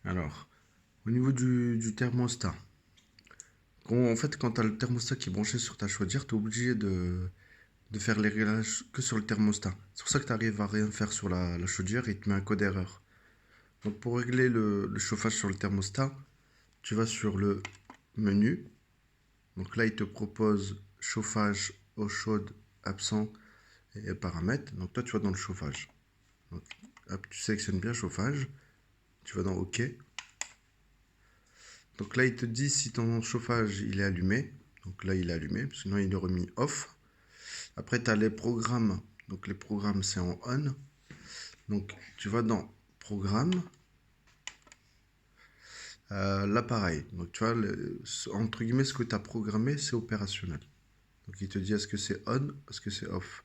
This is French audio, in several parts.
Alors, au niveau du thermostat, quand tu as le thermostat qui est branché sur ta chaudière, tu es obligé de faire les réglages que sur le thermostat. C'est pour ça que tu arrives à rien faire sur la chaudière et il te met un code erreur. Donc, pour régler le chauffage sur le thermostat, tu vas sur le menu. Donc là, il te propose chauffage, eau chaude, absent et paramètres. Donc toi, tu vas dans le chauffage. Donc, hop, tu sélectionnes bien chauffage. Tu vas dans OK. Donc là, il te dit si ton chauffage il est allumé. Donc là, il est allumé, sinon il est remis off. Après, tu as les programmes. Donc les programmes, c'est en on. Donc tu vas dans programme. L'appareil. Donc tu vois, entre guillemets, ce que tu as programmé, c'est opérationnel. Donc il te dit est-ce que c'est on, est-ce que c'est off.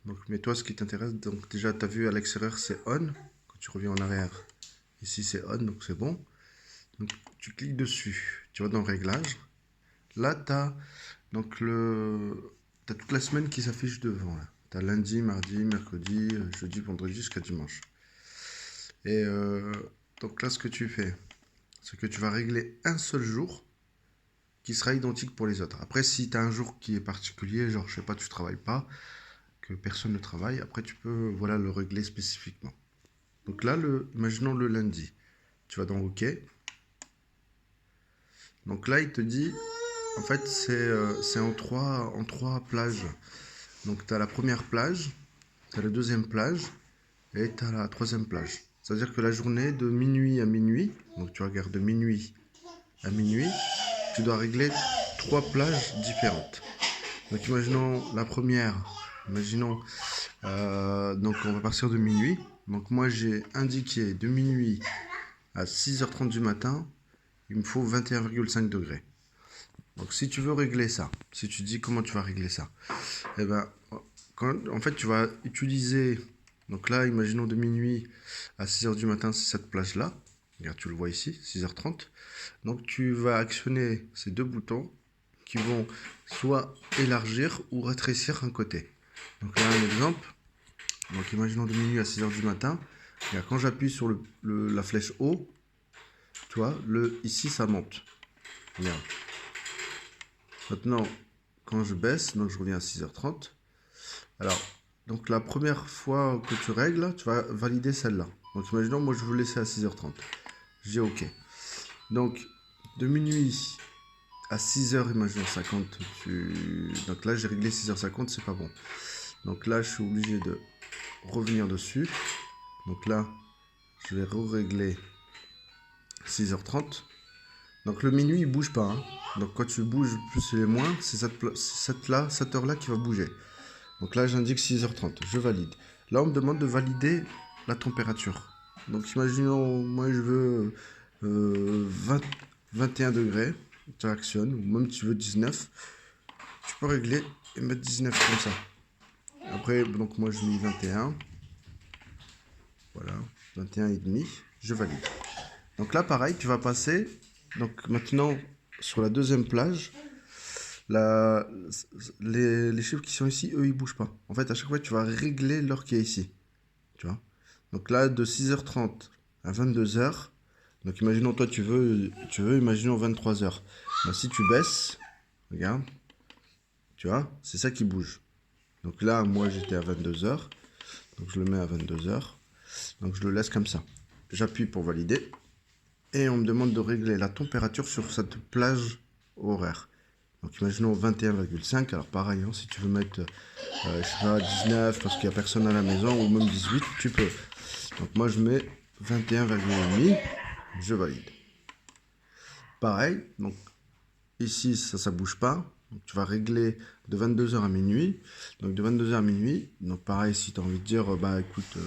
Donc, mais toi, ce qui t'intéresse, donc déjà, tu as vu à l'extérieur, c'est on. Quand tu reviens en arrière, ici, c'est on, donc c'est bon. Donc, tu cliques dessus. Tu vas dans réglage. Là, tu as donc t'as toute la semaine qui s'affiche devant. Tu as lundi, mardi, mercredi, jeudi, vendredi jusqu'à dimanche. Et donc là, ce que tu fais, c'est que tu vas régler un seul jour qui sera identique pour les autres. Après, si tu as un jour qui est particulier, genre, je sais pas, tu travailles pas, que personne ne travaille, après, tu peux, voilà, le régler spécifiquement. Donc là, imaginons le lundi. Tu vas dans OK. Donc là, il te dit, en fait, c'est en trois plages. Donc tu as la première plage, tu as la deuxième plage et tu as la troisième plage. C'est-à-dire que la journée de minuit à minuit, donc tu regardes de minuit à minuit, tu dois régler trois plages différentes. Donc imaginons la première, donc on va partir de minuit. Donc moi j'ai indiqué de minuit à 6h30 du matin, il me faut 21,5 degrés. Donc si tu veux régler ça, si tu dis comment tu vas régler ça, eh ben, en fait tu vas utiliser, donc là imaginons de minuit à 6h du matin, c'est cette plage-là. Regarde, tu le vois ici, 6h30. Donc tu vas actionner ces deux boutons qui vont soit élargir ou rétrécir un côté. Donc là un exemple, donc imaginons de minuit à 6h du matin, regarde, quand j'appuie sur la flèche haut, tu vois, ici ça monte. Regarde. Maintenant, quand je baisse, donc je reviens à 6h30. Alors, donc la première fois que tu règles, tu vas valider celle-là. Donc imaginons, moi je veux laisser à 6h30. Je dis OK. Donc, de minuit à 6h, imaginons 50, donc là j'ai réglé 6h50, c'est pas bon. Donc là, je suis obligé de revenir dessus. Donc là, je vais régler 6h30. Donc le minuit, il bouge pas. Hein. Donc quand tu bouges plus et moins, c'est cette heure-là qui va bouger. Donc là, j'indique 6h30. Je valide. Là, on me demande de valider la température. Donc imaginons, moi je veux 21 degrés. Tu actionnes, ou même tu veux 19. Tu peux régler et mettre 19 comme ça. Après, donc moi je mets 21. Voilà, 21 et demi. Je valide. Donc là, pareil, tu vas passer. Donc maintenant, sur la deuxième plage, les chiffres qui sont ici, eux, ils bougent pas. En fait, à chaque fois, tu vas régler l'heure qui est ici. Tu vois. Donc là, de 6h30 à 22h. Donc imaginons, toi, tu veux imaginons 23h. Donc si tu baisses, regarde, tu vois, c'est ça qui bouge. Donc là, moi, j'étais à 22h. Donc je le mets à 22h. Donc je le laisse comme ça. J'appuie pour valider. Et on me demande de régler la température sur cette plage horaire. Donc imaginons 21,5. Alors pareil, hein, si tu veux mettre je sais pas, 19 parce qu'il n'y a personne à la maison, ou même 18, tu peux. Donc moi je mets 21,5. Je valide. Pareil, donc ici ça bouge pas. Donc tu vas régler de 22h à minuit. Donc de 22h à minuit. Donc pareil, si tu as envie de dire, bah écoute,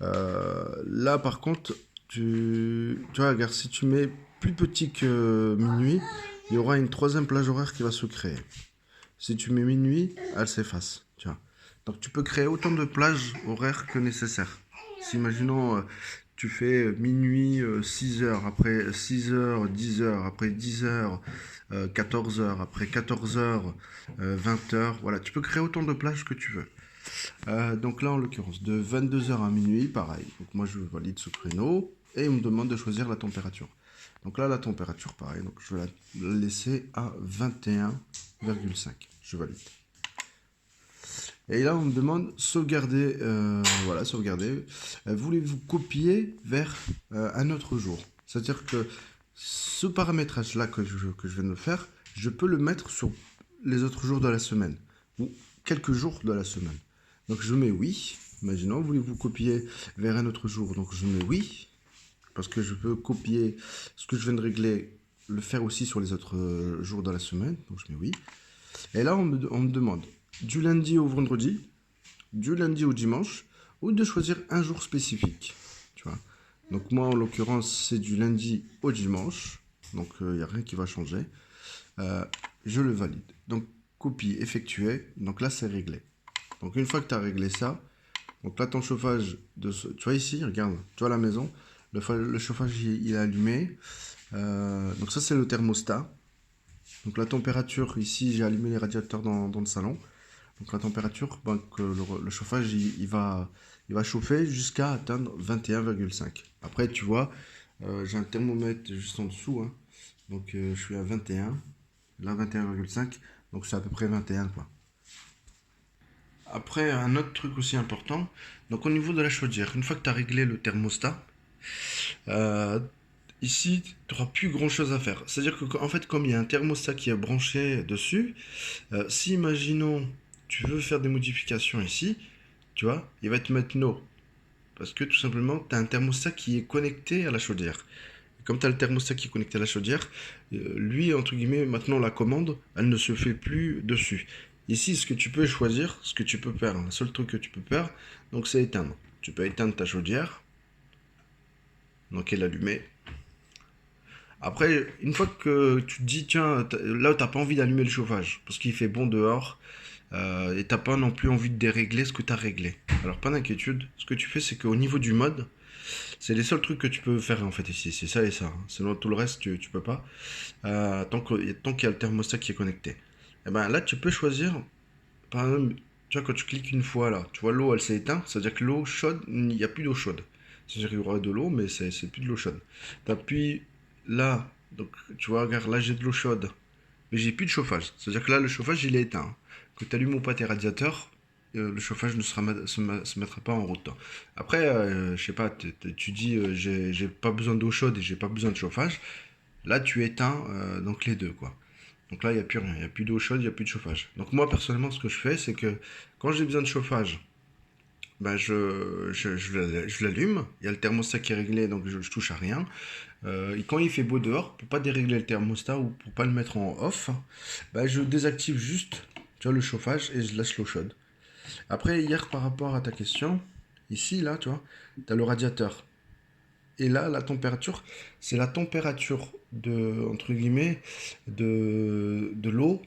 là par contre, tu vois, regarde, si tu mets plus petit que minuit, il y aura une troisième plage horaire qui va se créer. Si tu mets minuit, elle s'efface. Tu vois. Donc tu peux créer autant de plages horaires que nécessaire. Si imaginons, tu fais minuit 6h, après 6h, 10h, après 10h, 14h, après 14h, 20h. Voilà, tu peux créer autant de plages que tu veux. Donc là, en l'occurrence, de 22h à minuit, pareil. Donc moi, je valide ce créneau. et il me demande de choisir la température. Donc là, la température, pareil, donc je vais la laisser à 21,5. Je valide. Et là, on me demande sauvegarder. Voilà, sauvegarder. Voulez-vous copier vers un autre jour? C'est-à-dire que ce paramétrage-là que je viens de faire, je peux le mettre sur les autres jours de la semaine ou quelques jours de la semaine. Donc je mets oui. Imaginons, voulez-vous copier vers un autre jour? Donc je mets oui, parce que je peux copier ce que je viens de régler, le faire aussi sur les autres jours de la semaine. Donc je mets oui. Et là, on me demande du lundi au vendredi, du lundi au dimanche, ou de choisir un jour spécifique. Tu vois. Donc moi, en l'occurrence, c'est du lundi au dimanche. Donc il n'y a rien qui va changer. Je le valide. Donc copie effectuée. Donc là, c'est réglé. Donc une fois que tu as réglé ça, donc là, ton chauffage, tu vois ici, regarde, tu vois la maison, le chauffage il est allumé. Donc ça, c'est le thermostat. Donc la température, ici, j'ai allumé les radiateurs dans le salon. Donc la température, donc, le chauffage, il va chauffer jusqu'à atteindre 21,5. Après, tu vois, j'ai un thermomètre juste en dessous. Hein. Donc je suis à 21. Là, 21,5. Donc c'est à peu près 21, quoi. Après, un autre truc aussi important. Donc au niveau de la chaudière, une fois que tu as réglé le thermostat, euh, ici, tu n'auras plus grand chose à faire. C'est-à-dire que, en fait, comme il y a un thermostat qui est branché dessus, si, imaginons, tu veux faire des modifications ici, tu vois, il va te mettre no. Parce que tout simplement, tu as un thermostat qui est connecté à la chaudière. Et comme tu as le thermostat qui est connecté à la chaudière, lui, entre guillemets, maintenant la commande, elle ne se fait plus dessus. Ici, ce que tu peux choisir, ce que tu peux faire, le seul truc que tu peux faire, donc c'est éteindre. Tu peux éteindre ta chaudière, donc elle est allumée. Après, une fois que tu te dis, tiens, là, t'as pas envie d'allumer le chauffage, parce qu'il fait bon dehors, et t'as pas non plus envie de dérégler ce que tu as réglé. Alors, pas d'inquiétude, ce que tu fais, c'est qu'au niveau du mode, c'est les seuls trucs que tu peux faire en fait ici, c'est ça et ça. Hein. Sinon, tout le reste, tu peux pas, tant qu'il y a le thermostat qui est connecté. Et ben là, tu peux choisir, par exemple, tu vois, quand tu cliques une fois là, tu vois, l'eau, elle s'est éteinte, c'est-à-dire que l'eau chaude, il n'y a plus d'eau chaude. C'est-à-dire qu'il y aura de l'eau, mais c'est plus de l'eau chaude. T'appuies là, donc tu vois, regarde, là j'ai de l'eau chaude, mais j'ai plus de chauffage. C'est-à-dire que là, le chauffage, il est éteint. Que tu allumes ou pas tes radiateurs, le chauffage ne se mettra pas en route. Après, je sais pas, tu dis, j'ai pas besoin d'eau chaude et j'ai pas besoin de chauffage. Là, tu éteins donc les deux, quoi. Donc là, il n'y a plus rien. Il n'y a plus d'eau chaude, il n'y a plus de chauffage. Donc moi, personnellement, ce que je fais, c'est que quand j'ai besoin de chauffage, ben je l'allume. Il y a le thermostat qui est réglé, donc je touche à rien. Et quand il fait beau dehors, pour pas dérégler le thermostat ou pour pas le mettre en off, ben je désactive juste, tu vois, le chauffage et je laisse l'eau chaude. Après, hier, par rapport à ta question, ici, là, tu vois, tu as le radiateur. Et là, la température, c'est la température de, entre guillemets, de l'eau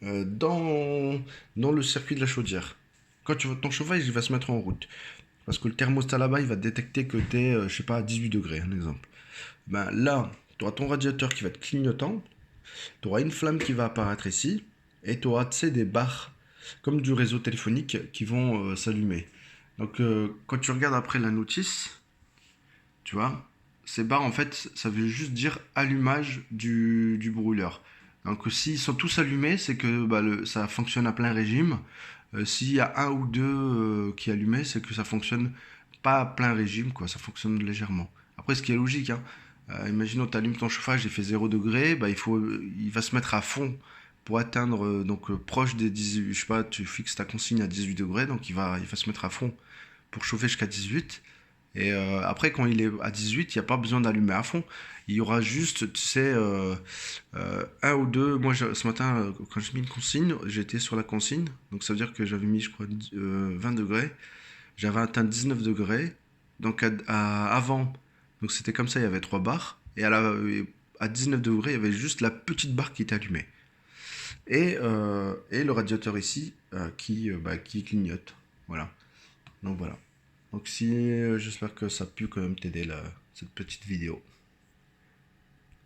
dans le circuit de la chaudière. Quand ton chauffage, il va se mettre en route. Parce que le thermostat là-bas, il va détecter que tu es, je sais pas, à 18 degrés, un exemple. Ben là, tu auras ton radiateur qui va être clignotant, tu auras une flamme qui va apparaître ici, et tu auras, tu sais, des barres, comme du réseau téléphonique, qui vont s'allumer. Donc, quand tu regardes après la notice, tu vois, ces barres, en fait, ça veut juste dire allumage du brûleur. Donc, s'ils sont tous allumés, c'est que bah, ça fonctionne à plein régime. S'il y a un ou deux qui est allumé, c'est que ça fonctionne pas à plein régime, quoi. Ça fonctionne légèrement. Après, ce qui est logique, hein, imaginons tu allumes ton chauffage, il fait 0 degré, bah, il va se mettre à fond pour atteindre proche des 18, je sais pas, tu fixes ta consigne à 18 degrés, donc il va se mettre à fond pour chauffer jusqu'à 18. Et après, quand il est à 18, il n'y a pas besoin d'allumer à fond. Il y aura juste, tu sais, un ou deux. Moi, ce matin, quand j'ai mis une consigne, j'étais sur la consigne. Donc, ça veut dire que j'avais mis, je crois, 20 degrés. J'avais atteint 19 degrés. Donc, avant, donc c'était comme ça, il y avait 3 barres. Et à 19 degrés, il y avait juste la petite barre qui était allumée. Et le radiateur ici qui clignote. Voilà. Donc, voilà. Donc si j'espère que ça a pu quand même t'aider cette petite vidéo.